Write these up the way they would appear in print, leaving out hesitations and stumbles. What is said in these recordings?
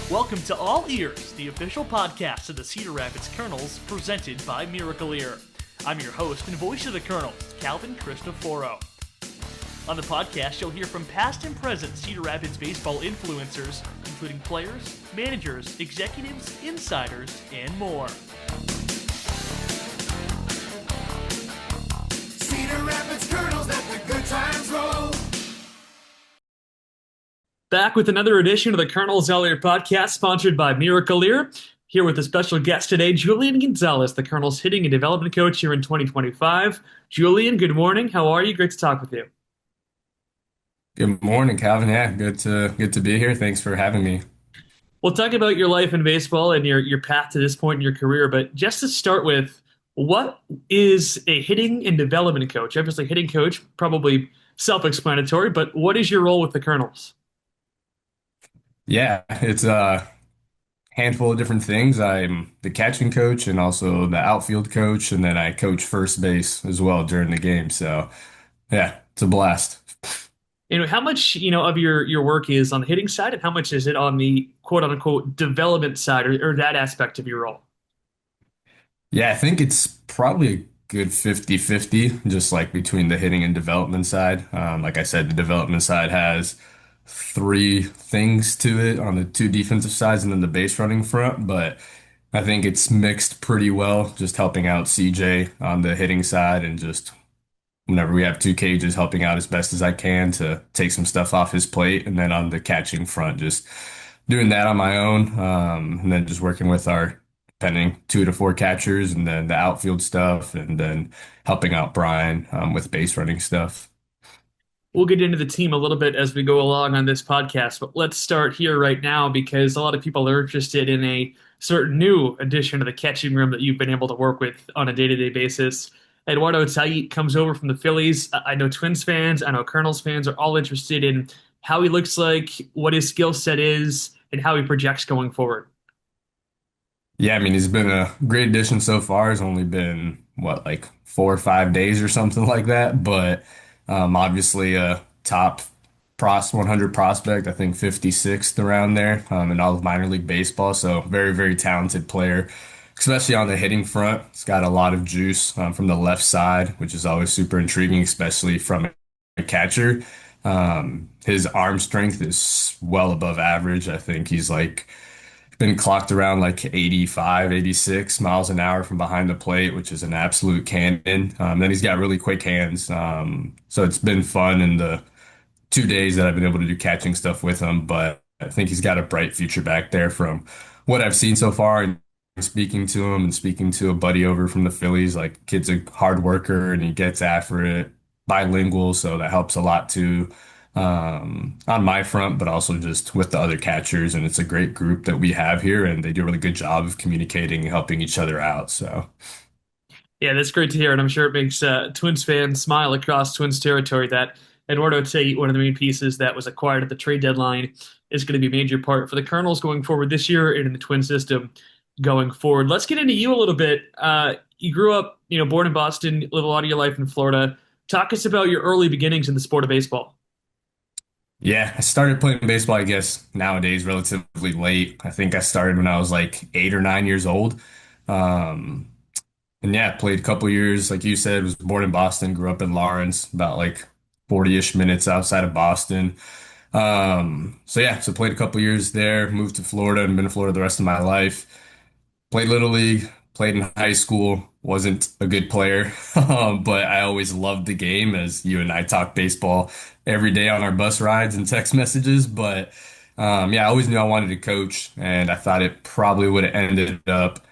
Welcome to All Ears, the official podcast of the Cedar Rapids Kernels, presented by Miracle Ear. I'm your host and voice of the Kernels, Calvin Cristoforo. On the podcast, you'll hear from past and present Cedar Rapids baseball influencers, including players, managers, executives, insiders, and more. Cedar Rapids Kernels, let the good times roll. Back with another edition of the Kernels Ear podcast, sponsored by Miracle Ear. Here with a special guest today, Julian Gonzalez, the Kernels hitting and development coach here in 2025. Julian, good morning. How are you? Great to talk with you. Good morning, Calvin. Yeah, good to be here. Thanks for having me. We'll talk about your life in baseball and your path to this point in your career, but just to start with, what is a hitting and development coach? Obviously, hitting coach, probably self-explanatory, but what is your role with the Kernels? Yeah, it's a handful of different things. I'm the catching coach and also the outfield coach, and then I coach first base as well during the game. So, yeah, it's a blast. How much, of your work is on the hitting side and how much is it on the quote unquote development side or that aspect of your role? Yeah, I think it's probably a good 50-50, just like between the hitting and development side. Like I said, the development side has three things to it on the two defensive sides and then the base running front, but I think it's mixed pretty well, just helping out CJ on the hitting side and just whenever we have two cages, helping out as best as I can to take some stuff off his plate. And then on the catching front, just doing that on my own. And then just working with our pending 2 to 4 catchers and then the outfield stuff and then helping out Brian with base running stuff. We'll get into the team a little bit as we go along on this podcast, but let's start here right now because a lot of people are interested in a certain new addition to the catching room that you've been able to work with on a day-to-day basis. Eduardo Tait comes over from the Phillies. I know Twins fans, I know Kernels fans are all interested in how he looks like, what his skill set is, and how he projects going forward. Yeah, I mean, he's been a great addition so far. It's only been, what, like 4 or 5 days or something like that. But obviously a top 100 prospect, I think 56th around there in all of minor league baseball. So very, very talented player, especially on the hitting front. He's got a lot of juice from the left side, which is always super intriguing, especially from a catcher. His arm strength is well above average. I think he's like been clocked around like 85, 86 miles an hour from behind the plate, which is an absolute cannon. Then he's got really quick hands. So it's been fun in the 2 days that I've been able to do catching stuff with him. But I think he's got a bright future back there from what I've seen so far. And speaking to him and speaking to a buddy over from the Phillies, like kid's a hard worker and he gets after it, bilingual, so that helps a lot too on my front, but also just with the other catchers. And it's a great group that we have here, and they do a really good job of communicating and helping each other out. So, Yeah, that's great to hear, and I'm sure it makes Twins fans smile across Twins territory that Eduardo Tait, one of the main pieces that was acquired at the trade deadline, is going to be a major part for the Kernels going forward this year and in the Twin system going forward. Let's get into you a little bit. You grew up, born in Boston, live a lot of your life in Florida. Talk us about your early beginnings in the sport of baseball. yeah, I started playing baseball, I guess, nowadays relatively late. I think I started when I was like 8 or 9 years old. Um, and yeah, played a couple years, like you said, was born in Boston, grew up in Lawrence, about like 40-ish minutes outside of Boston. So yeah, so played a couple years there, moved to Florida and been in Florida the rest of my life. Played Little League, played in high school, wasn't a good player, but I always loved the game as you and I talk baseball every day on our bus rides and text messages. But yeah, I always knew I wanted to coach, and I thought it probably would have ended up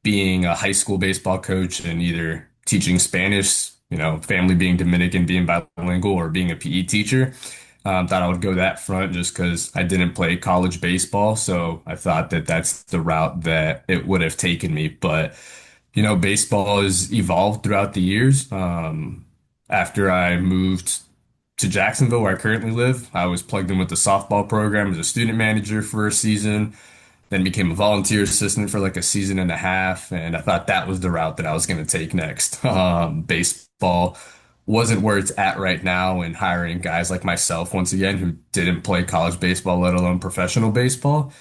being a high school baseball coach and either teaching Spanish, family being Dominican, being bilingual, or being a PE teacher. Thought I would go that front just because I didn't play college baseball. So I thought that that's the route that it would have taken me. But, baseball has evolved throughout the years. After I moved to Jacksonville, where I currently live, I was plugged in with the softball program as a student manager for a season, then became a volunteer assistant for like a season and a half. And I thought that was the route that I was going to take next. Baseball wasn't where it's at right now, and hiring guys like myself, once again, who didn't play college baseball, let alone professional baseball.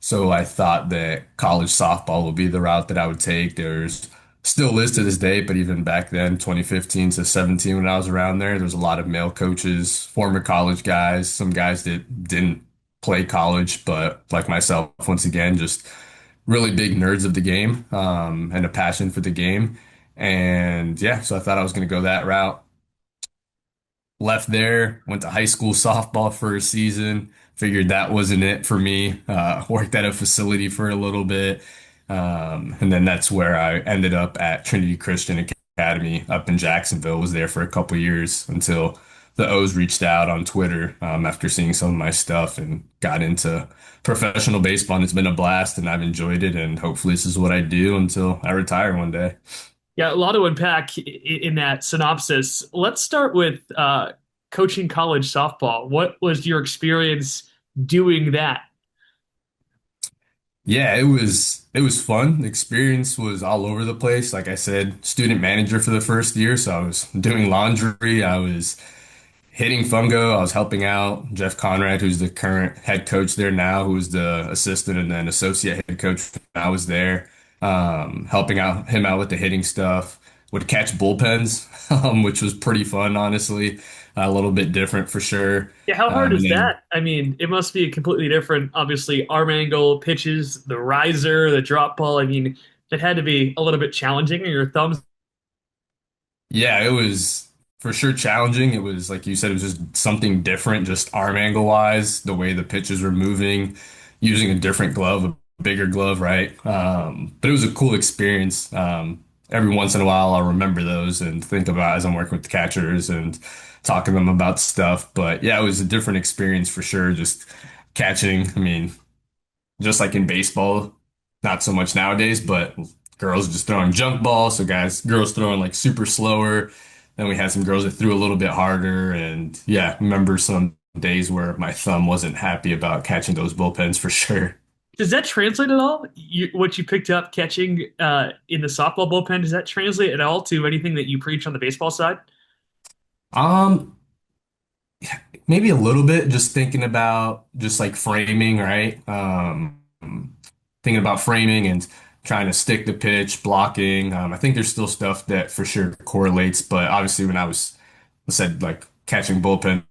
So I thought that college softball would be the route that I would take. There's still is to this day, but even back then, 2015 to 17, when I was around there was a lot of male coaches, former college guys, some guys that didn't play college, but like myself, once again, just really big nerds of the game, and a passion for the game. And yeah, so I thought I was going to go that route. Left there, went to high school softball for a season, figured that wasn't it for me. Worked at a facility for a little bit. And then that's where I ended up at Trinity Christian Academy up in Jacksonville. Was there for a couple years until the O's reached out on Twitter, after seeing some of my stuff and got into professional baseball. And it's been a blast and I've enjoyed it. And hopefully this is what I do until I retire one day. Yeah, a lot to unpack in that synopsis. Let's start with coaching college softball. What was your experience doing that? Yeah, it was fun. The experience was all over the place. Like I said, student manager for the first year, so I was doing laundry, I was hitting fungo, I was helping out Jeff Conrad, who's the current head coach there now, who was the assistant and then associate head coach when I was there, helping out him out with the hitting stuff. Would catch bullpens, which was pretty fun, honestly. A little bit different for sure. Yeah, how hard And is then that? I mean, it must be completely different. Obviously, arm angle, pitches, the riser, the drop ball. I mean, it had to be a little bit challenging. And your thumbs. Yeah, it was for sure challenging. It was like you said, it was just something different, just arm angle wise, the way the pitches were moving, using a different glove, a bigger glove, right? But it was a cool experience. Every once in a while, I'll remember those and think about as I'm working with the catchers and talking to them about stuff. But yeah, it was a different experience for sure. Just catching. I mean, just like in baseball, not so much nowadays, but girls just throwing junk balls. So girls throwing like super slower. Then we had some girls that threw a little bit harder. And yeah, remember some days where my thumb wasn't happy about catching those bullpens for sure. Does that translate at all? What you picked up catching in the softball bullpen, does that translate at all to anything that you preach on the baseball side? Um, Maybe a little bit, just thinking about just like framing, right? Thinking about framing and trying to stick the pitch, blocking. I think there's still stuff that for sure correlates, but obviously when I was said like catching bullpens,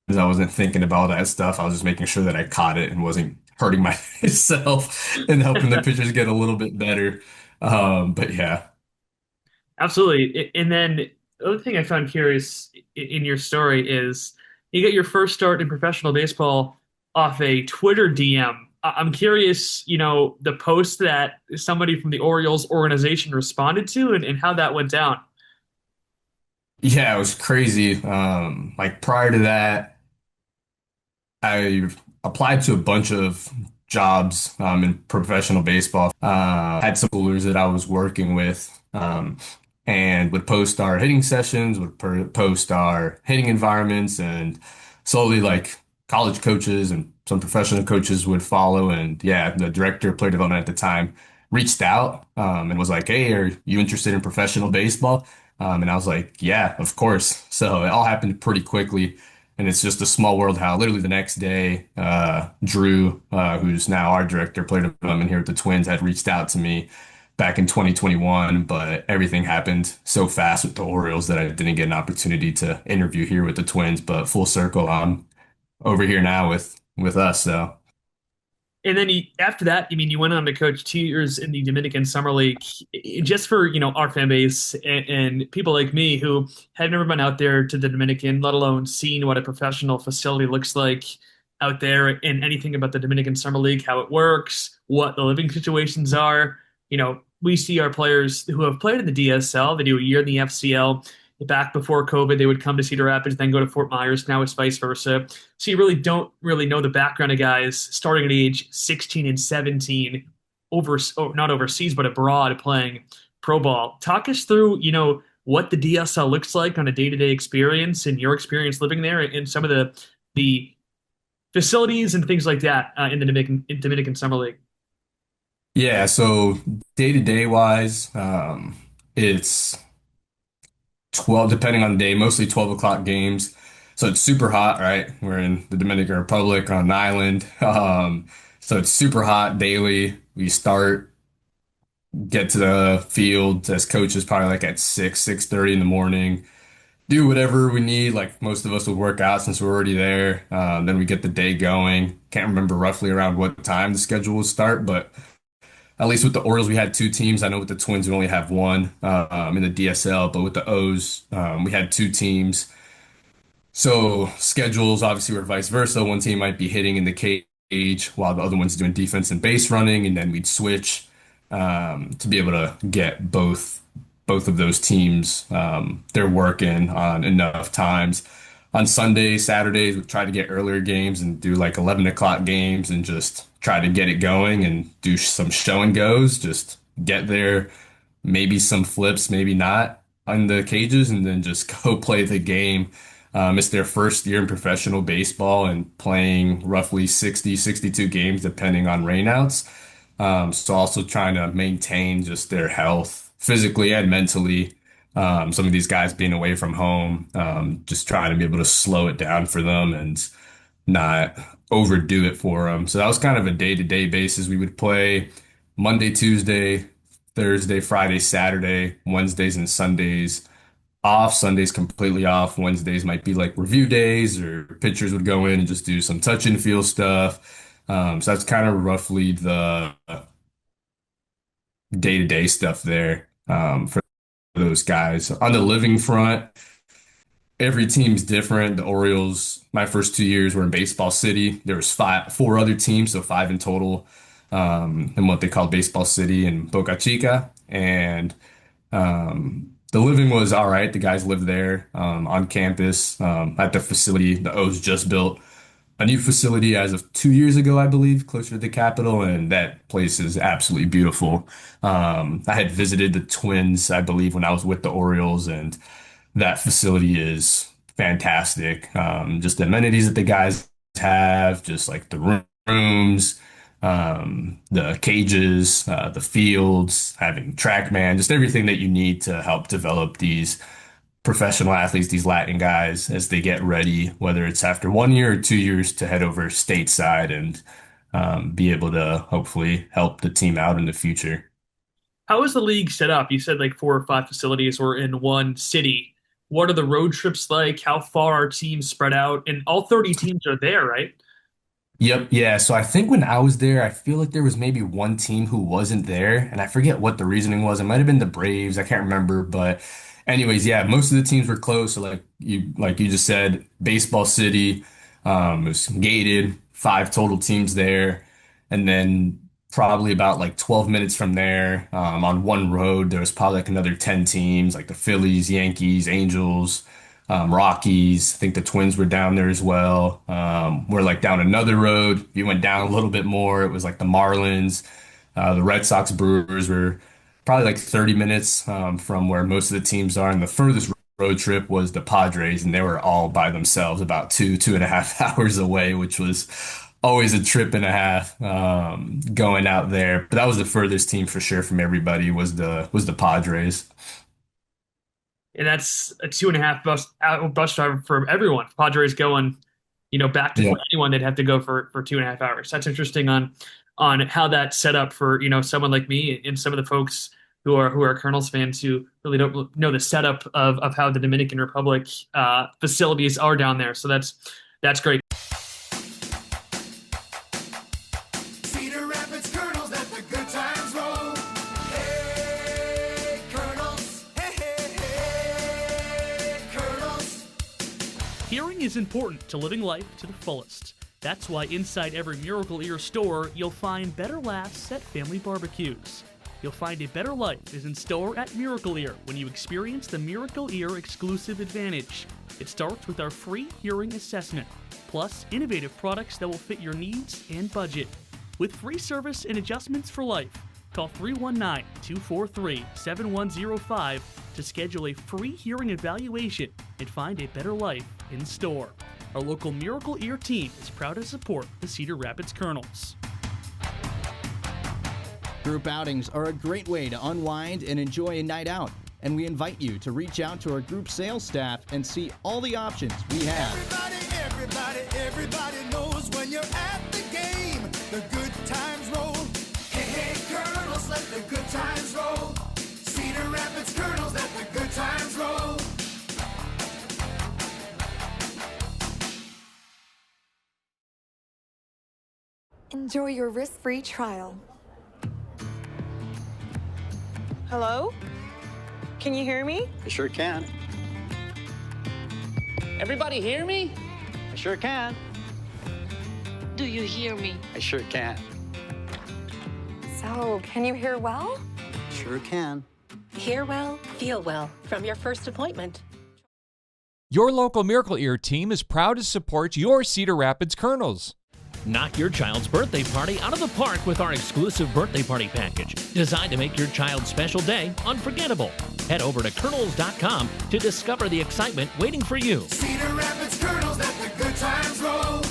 I wasn't thinking about all that stuff. I was just making sure that I caught it and wasn't hurting myself and helping the pitchers get a little bit better. But yeah. Absolutely. And then the other thing I found curious in your story is you get your first start in professional baseball off a Twitter DM. I'm curious, the post that somebody from the Orioles organization responded to and how that went down. Yeah, it was crazy. Like prior to that, I applied to a bunch of jobs in professional baseball. Had some coolers that I was working with, and would post our hitting sessions, would post our hitting environments, and slowly like college coaches and some professional coaches would follow. And yeah, the director of player development at the time reached out, and was like, "Hey, are you interested in professional baseball?" And I was like, "Yeah, of course." So it all happened pretty quickly. And it's just a small world how literally the next day, Drew, who's now our director of player development here at the Twins, had reached out to me back in 2021, but everything happened so fast with the Orioles that I didn't get an opportunity to interview here with the Twins. But full circle, I'm over here now with us. So And then after that, I mean, you went on to coach 2 years in the Dominican Summer League, just for our fan base and people like me who had never been out there to the Dominican, let alone seen what a professional facility looks like out there, and anything about the Dominican Summer League, how it works, what the living situations are. We see our players who have played in the DSL. They do a year in the FCL. Back before COVID, they would come to Cedar Rapids, then go to Fort Myers. Now it's vice versa. So you really don't really know the background of guys starting at age 16 and 17 not overseas, but abroad playing pro ball. Talk us through, what the DSL looks like on a day-to-day experience and your experience living there and some of the facilities and things like that in the Dominican Summer League. yeah, so day to day wise, it's 12, depending on the day, mostly 12 o'clock games. So it's super hot, right? We're in the Dominican Republic on an island. So it's super hot daily. We start, get to the field as coaches probably like at 6:30 in the morning. Do whatever we need. Like most of us would work out since we're already there. Then we get the day going. Can't remember roughly around what time the schedule will start, but at least with the Orioles, we had two teams. I know with the Twins, we only have one in the DSL, but with the O's, we had two teams. So schedules obviously were vice versa. One team might be hitting in the cage while the other one's doing defense and base running, and then we'd switch to be able to get both of those teams their work in on enough times. On Sundays, Saturdays, we try to get earlier games and do like 11 o'clock games and just try to get it going and do some show and goes. Just get there, maybe some flips, maybe not on the cages, and then just go play the game. It's their first year in professional baseball and playing roughly 60, 62 games depending on rainouts. So also trying to maintain just their health physically and mentally. Some of these guys being away from home, just trying to be able to slow it down for them and not overdo it for them. So that was kind of a day-to-day basis. We would play Monday, Tuesday, Thursday, Friday, Saturday, Wednesdays and Sundays off. Sundays completely off. Wednesdays might be like review days or pitchers would go in and just do some touch and feel stuff. So that's kind of roughly the day-to-day stuff there for those guys. On the living front, every team's different. The Orioles, my first 2 years were in Baseball City. There was four other teams, so five in total, in what they call Baseball City and Boca Chica. And the living was all right. The guys lived there on campus at the facility. The O's just built a new facility as of 2 years ago, I believe, closer to the Capitol, and that place is absolutely beautiful. I had visited the Twins, I believe, when I was with the Orioles, and that facility is fantastic. Just the amenities that the guys have, just like the rooms, the cages, the fields, having TrackMan, just everything that you need to help develop these professional athletes, these Latin guys, as they get ready, whether it's after 1 year or 2 years to head over stateside and be able to hopefully help the team out in the future. How is the league set up? You said like four or five facilities were in one city. What are the road trips like? How far are teams spread out? And all 30 teams are there, right? Yep, yeah. So I think when I was there, I feel like there was maybe one team who wasn't there, and I forget what the reasoning was. It might have been the Braves, I can't remember, but anyways, yeah, most of the teams were close. So like you just said, Baseball City, it was gated, five total teams there, and then probably about like 12 minutes from there, on one road, there was probably like another 10 teams, like the Phillies, Yankees, Angels, Rockies. I think the Twins were down there as well. We're like down another road. If you went down a little bit more, it was like the Marlins, the Red Sox, Brewers were probably like 30 minutes from where most of the teams are. And the furthest road trip was the Padres, and they were all by themselves, about 2.5 hours away, which was always a trip and a half going out there. But that was the furthest team for sure from everybody was the Padres. And that's a 2.5 bus drive for everyone. Padres going, back to Yeah. for anyone, they'd have to go for 2.5 hours. That's interesting on how that's set up for, someone like me and some of the folks who are Kernels fans who really don't know the setup of how the Dominican Republic facilities are down there. So that's great. Cedar Rapids Kernels, let the good times roll. Hey, Kernels. Hey, hey, hey, Kernels. Hearing is important to living life to the fullest. That's why inside every Miracle Ear store, you'll find better laughs at family barbecues. You'll find a better life is in store at Miracle Ear when you experience the Miracle Ear exclusive advantage. It starts with our free hearing assessment, plus innovative products that will fit your needs and budget. With free service and adjustments for life, call 319-243-7105 to schedule a free hearing evaluation and find a better life in store. Our local Miracle Ear team is proud to support the Cedar Rapids Kernels. Group outings are a great way to unwind and enjoy a night out, and we invite you to reach out to our group sales staff and see all the options we have. Everybody knows when you're at the game. the good times roll. Hey, hey, Kernels, let the good times roll. Cedar Rapids Kernels, let the good times roll. Enjoy your risk-free trial. Hello? Can you hear me? I sure can. Everybody hear me? I sure can. Do you hear me? I sure can. So, can you hear well? Sure can. Hear well, feel well from your first appointment. Your local Miracle Ear team is proud to support your Cedar Rapids Kernels. Knock your child's birthday party out of the park with our exclusive birthday party package, designed to make your child's special day unforgettable. Head over to Kernels.com to discover the excitement waiting for you. Cedar Rapids Kernels, let the good times roll.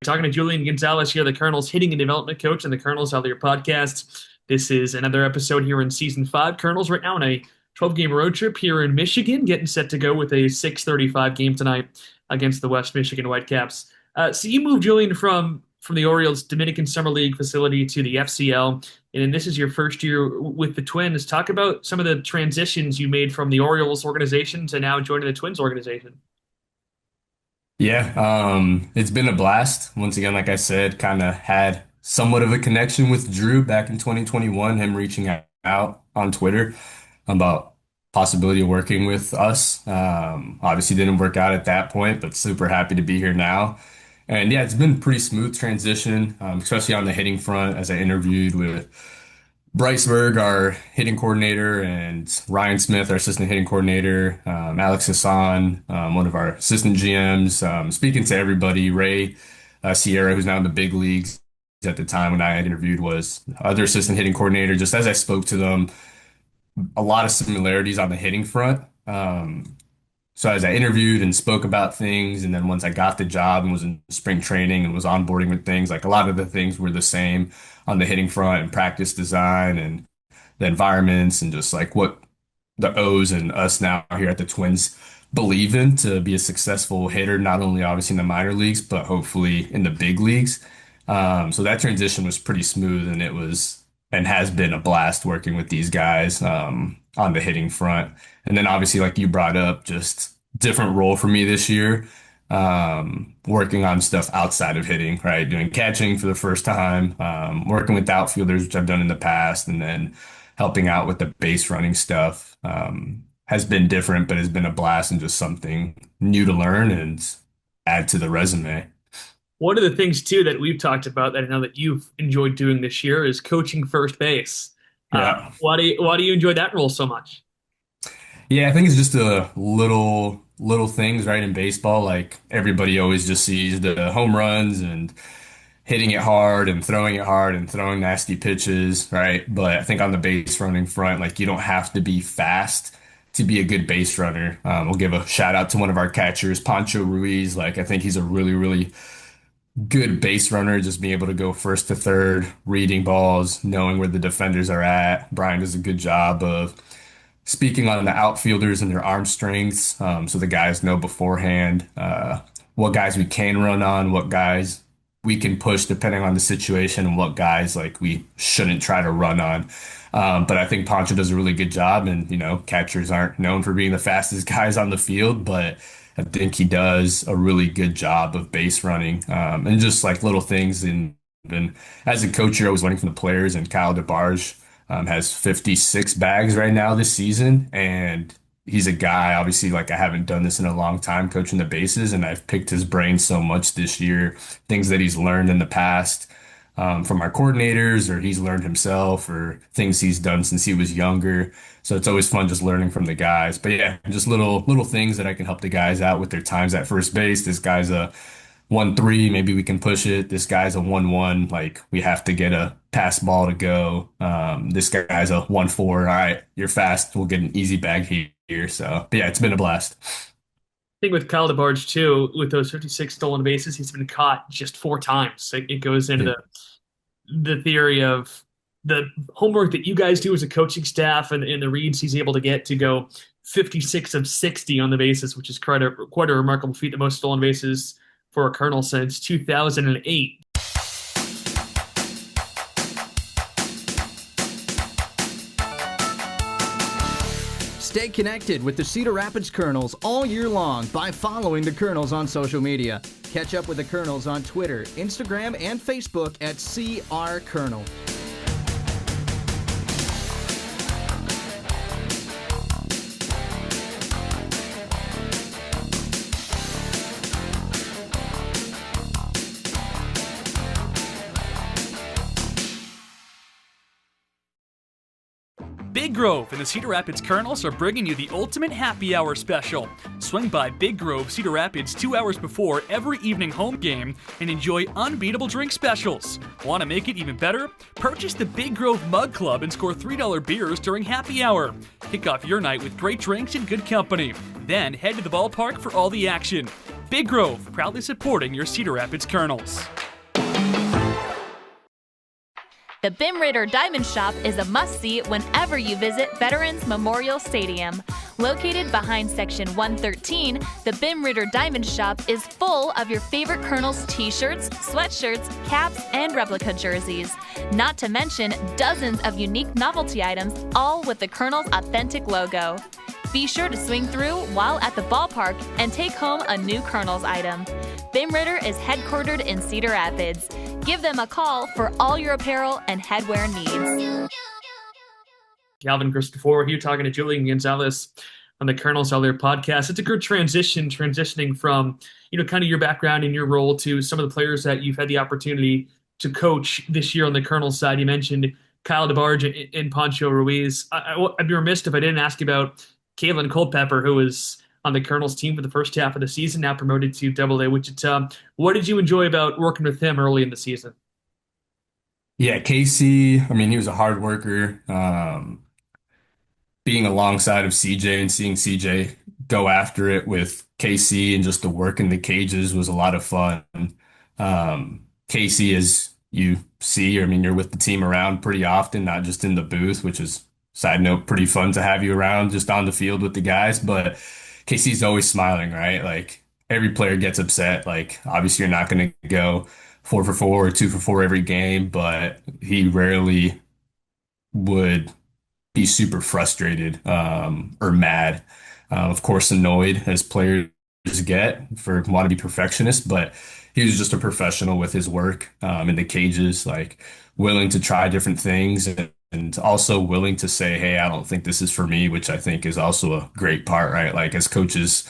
Talking to Julian Gonzalez here, the Kernels hitting and development coach and the Kernels Out There podcast. This is another episode here in Season 5. Kernels right now on a 12-game road trip here in Michigan, getting set to go with a 6:35 game tonight against the West Michigan Whitecaps. So you moved, Julian, from the Orioles Dominican Summer League facility to the FCL, and this is your first year with the Twins. Talk about some of the transitions you made from the Orioles organization to now joining the Twins organization. Yeah, it's been a blast. Once again, like I said, kind of had somewhat of a connection with Drew back in 2021, him reaching out on Twitter about possibility of working with us. Obviously didn't work out at that point, but super happy to be here now. And yeah, it's been a pretty smooth transition, especially on the hitting front as I interviewed with Bryceberg, our hitting coordinator, and Ryan Smith, our assistant hitting coordinator, Alex Hassan, one of our assistant GMs, speaking to everybody. Ray Sierra, who's now in the big leagues at the time when I had interviewed, was other assistant hitting coordinator. Just as I spoke to them, a lot of similarities on the hitting front. So as I interviewed and spoke about things, and then once I got the job and was in spring training and was onboarding with things, like a lot of the things were the same on the hitting front and practice design and the environments and just like what the O's and us now here at the Twins believe in to be a successful hitter, not only obviously in the minor leagues, but hopefully in the big leagues. So that transition was pretty smooth, and it was and has been a blast working with these guys on the hitting front. And then obviously, like you brought up, just different role for me this year, working on stuff outside of hitting, right? Doing catching for the first time, working with outfielders, which I've done in the past, and then helping out with the base running stuff has been different, but has been a blast and just something new to learn and add to the resume. One of the things, too, that we've talked about that I know that you've enjoyed doing this year is coaching first base. Yeah. Why do you enjoy that role so much? Yeah, I think it's just a little things, right, in baseball. Like everybody always just sees the home runs and hitting it hard and throwing nasty pitches, right? But I think on the base running front, like you don't have to be fast to be a good base runner. We'll give a shout out to one of our catchers, Pancho Ruiz. Like I think he's a really good base runner, just being able to go first to third, reading balls, knowing where the defenders are at. Brian does a good job of speaking on the outfielders and their arm strengths, so the guys know beforehand what guys we can run on, what guys we can push depending on the situation, and what guys like we shouldn't try to run on. But I think Pancho does a really good job, and catchers aren't known for being the fastest guys on the field, but I think he does a really good job of base running, and just like little things. And as a coach, you're always learning from the players. And Kyle DeBarge has 56 bags right now this season, and he's a guy. Obviously, like I haven't done this in a long time, coaching the bases, and I've picked his brain so much this year. Things that he's learned in the past from our coordinators, or he's learned himself, or things he's done since he was younger. So it's always fun just learning from the guys. But yeah, just little things that I can help the guys out with their times at first base. This guy's a 1-3, maybe we can push it. This guy's a 1-1, like we have to get a pass ball to go. This guy's a 1-4. All right, you're fast. We'll get an easy bag here. So, but yeah, it's been a blast. I think with Kyle DeBarge, too, with those 56 stolen bases, he's been caught just 4 times. It goes into the theory of the homework that you guys do as a coaching staff and the reads he's able to get to go 56 of 60 on the bases, which is quite a remarkable feat, the most stolen bases for a Kernel since 2008. Stay connected with the Cedar Rapids Kernels all year long by following the Kernels on social media. Catch up with the Kernels on Twitter, Instagram, and Facebook at CR Kernel. Big Grove and the Cedar Rapids Kernels are bringing you the ultimate happy hour special. Swing by Big Grove, Cedar Rapids 2 hours before every evening home game and enjoy unbeatable drink specials. Want to make it even better? Purchase the Big Grove Mug Club and score $3 beers during happy hour. Kick off your night with great drinks and good company. Then head to the ballpark for all the action. Big Grove, proudly supporting your Cedar Rapids Kernels. The Bim Ritter Diamond Shop is a must-see whenever you visit Veterans Memorial Stadium. Located behind Section 113, the Bim Ritter Diamond Shop is full of your favorite Kernels t-shirts, sweatshirts, caps, and replica jerseys. Not to mention dozens of unique novelty items, all with the Kernels' authentic logo. Be sure to swing through while at the ballpark and take home a new Kernels item. Bim Ritter is headquartered in Cedar Rapids. Give them a call for all your apparel and headwear needs. Calvin Christopher here talking to Julian Gonzalez on the Kernels All Their podcast. It's a good transitioning from, kind of your background and your role to some of the players that you've had the opportunity to coach this year on the Kernels side. You mentioned Kyle DeBarge and Pancho Ruiz. I'd be remiss if I didn't ask you about Kalen Culpepper, who was on the Kernels team for the first half of the season, now promoted to Double-A Wichita. What did you enjoy about working with him early in the season? Yeah, Casey, he was a hard worker. Being alongside of CJ and seeing CJ go after it with KC and just the work in the cages was a lot of fun. Casey, as you see, you're with the team around pretty often, not just in the booth, which is, side note, pretty fun to have you around just on the field with the guys. But Casey's always smiling, right? Like every player gets upset. Like obviously you're not going to go 4 for 4 or 2 for 4 every game, but he rarely would be super frustrated or mad. Of course, annoyed as players get for want to be perfectionists, but he was just a professional with his work in the cages, like willing to try different things and also willing to say, hey, I don't think this is for me, which I think is also a great part, right? Like as coaches,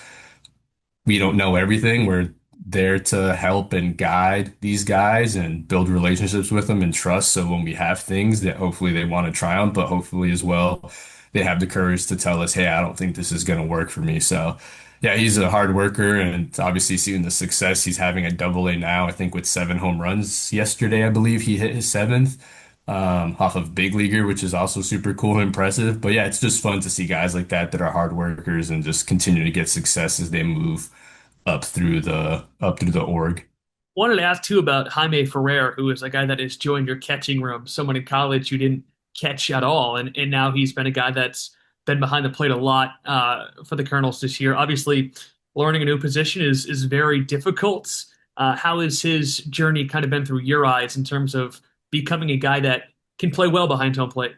we don't know everything. We're there to help and guide these guys and build relationships with them and trust. So when we have things that hopefully they want to try on, but hopefully as well, they have the courage to tell us, hey, I don't think this is going to work for me. So yeah, he's a hard worker and obviously seeing the success he's having at Double-A now, I think with 7 home runs yesterday, I believe he hit his 7th off of Big Leaguer, which is also super cool and impressive. But yeah, it's just fun to see guys like that are hard workers and just continue to get success as they move up through the org. Wanted to ask too about Jaime Ferrer, who is a guy that has joined your catching room. Someone in college who didn't catch at all, and now he's been a guy that's been behind the plate a lot for the Kernels this year. Obviously, learning a new position is very difficult. How has his journey kind of been through your eyes in terms of becoming a guy that can play well behind home plate?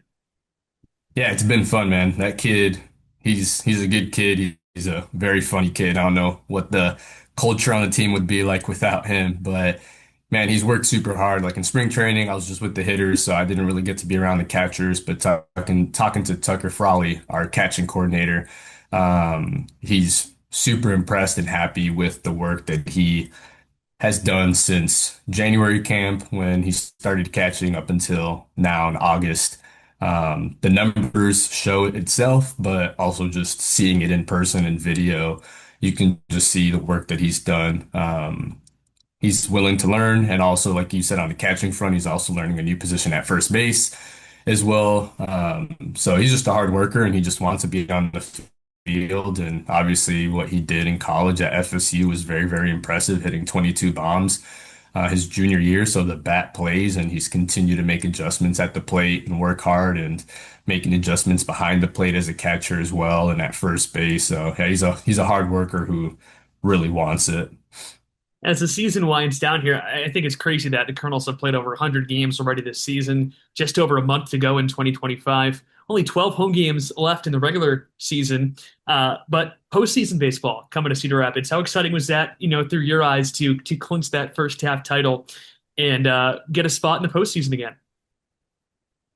Yeah, it's been fun, man. That kid, he's a good kid. He's a very funny kid. I don't know what the culture on the team would be like without him, but man, he's worked super hard. Like in spring training, I was just with the hitters, so I didn't really get to be around the catchers. But talking to Tucker Frawley, our catching coordinator, he's super impressed and happy with the work that he has done since January camp when he started catching up until now in August. The numbers show it itself, but also just seeing it in person and video, you can just see the work that he's done. He's willing to learn. And also, like you said, on the catching front, he's also learning a new position at first base as well. So he's just a hard worker and he just wants to be on the field. And obviously what he did in college at FSU was very, very impressive, hitting 22 bombs his junior year. So the bat plays and he's continued to make adjustments at the plate and work hard and making adjustments behind the plate as a catcher as well and at first base. So yeah, he's a hard worker who really wants it. As the season winds down here, I think it's crazy that the Kernels have played over 100 games already this season, just over a month to go in 2025. Only 12 home games left in the regular season, but postseason baseball coming to Cedar Rapids. How exciting was that, through your eyes to clinch that first half title and get a spot in the postseason again?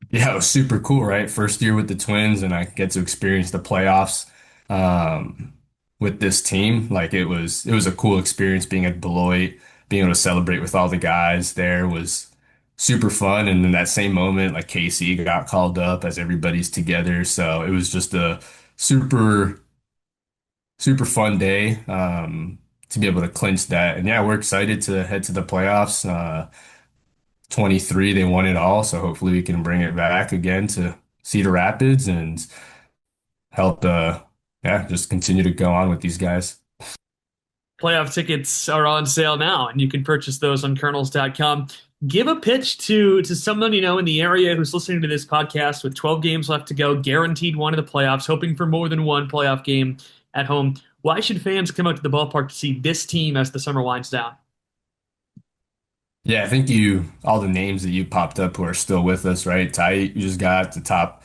Yeah, it was super cool, right? First year with the Twins, and I get to experience the playoffs um, with this team. Like it was a cool experience being at Beloit, being able to celebrate with all the guys there was super fun. And in that same moment, like Casey got called up as everybody's together, so it was just a super super fun day to be able to clinch that. And yeah, we're excited to head to the playoffs. 23, they won it all, so hopefully we can bring it back again to Cedar Rapids and help yeah, just continue to go on with these guys. Playoff tickets are on sale now, and you can purchase those on Kernels.com. Give a pitch to someone in the area who's listening to this podcast with 12 games left to go, guaranteed one of the playoffs, hoping for more than one playoff game at home. Why should fans come out to the ballpark to see this team as the summer winds down? Yeah, I think all the names that you popped up who are still with us, right? Tait, you just got the top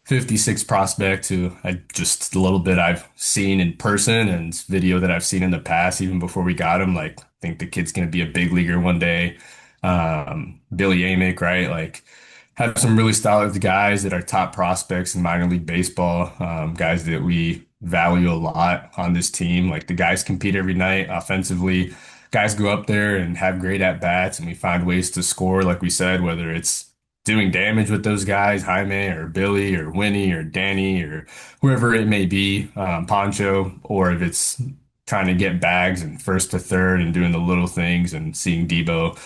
56 prospect who I just a little bit I've seen in person and video that I've seen in the past, even before we got him. Like, I think the kid's going to be a big leaguer one day. Billy Amick, right? Like, have some really solid guys that are top prospects in minor league baseball, guys that we value a lot on this team. Like, the guys compete every night offensively. Guys go up there and have great at bats, and we find ways to score, like we said, whether it's doing damage with those guys, Jaime or Billy or Winnie or Danny or whoever it may be, Poncho, or if it's trying to get bags and first to third and doing the little things and seeing Debo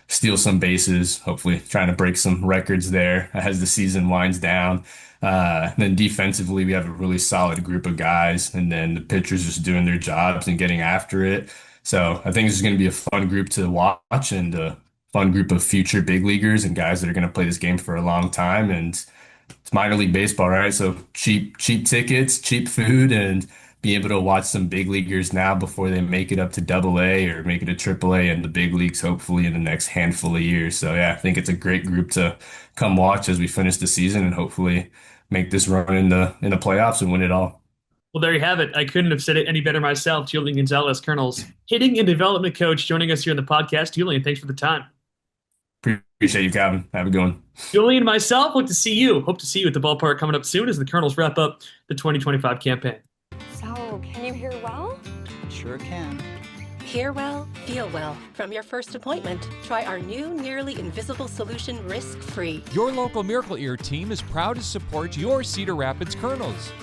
steal some bases, hopefully trying to break some records there as the season winds down. Then defensively, we have a really solid group of guys, and then the pitchers just doing their jobs and getting after it. So I think this is going to be a fun group to watch and a fun group of future big leaguers and guys that are going to play this game for a long time. And it's minor league baseball, right? So cheap tickets, cheap food, and be able to watch some big leaguers now before they make it up to Double A or make it to Triple A and the big leagues, hopefully in the next handful of years. So yeah, I think it's a great group to come watch as we finish the season and hopefully make this run in the playoffs and win it all. Well, there you have it. I couldn't have said it any better myself. Julian Gonzalez, Kernels hitting and development coach, joining us here on the podcast. Julian, thanks for the time. Appreciate you, Calvin. Have a good one. Julian and myself, hope to see you at the ballpark coming up soon as the Kernels wrap up the 2025 campaign. So, can you hear well? Sure can. Hear well, feel well. From your first appointment, try our new nearly invisible solution risk-free. Your local Miracle Ear team is proud to support your Cedar Rapids Kernels.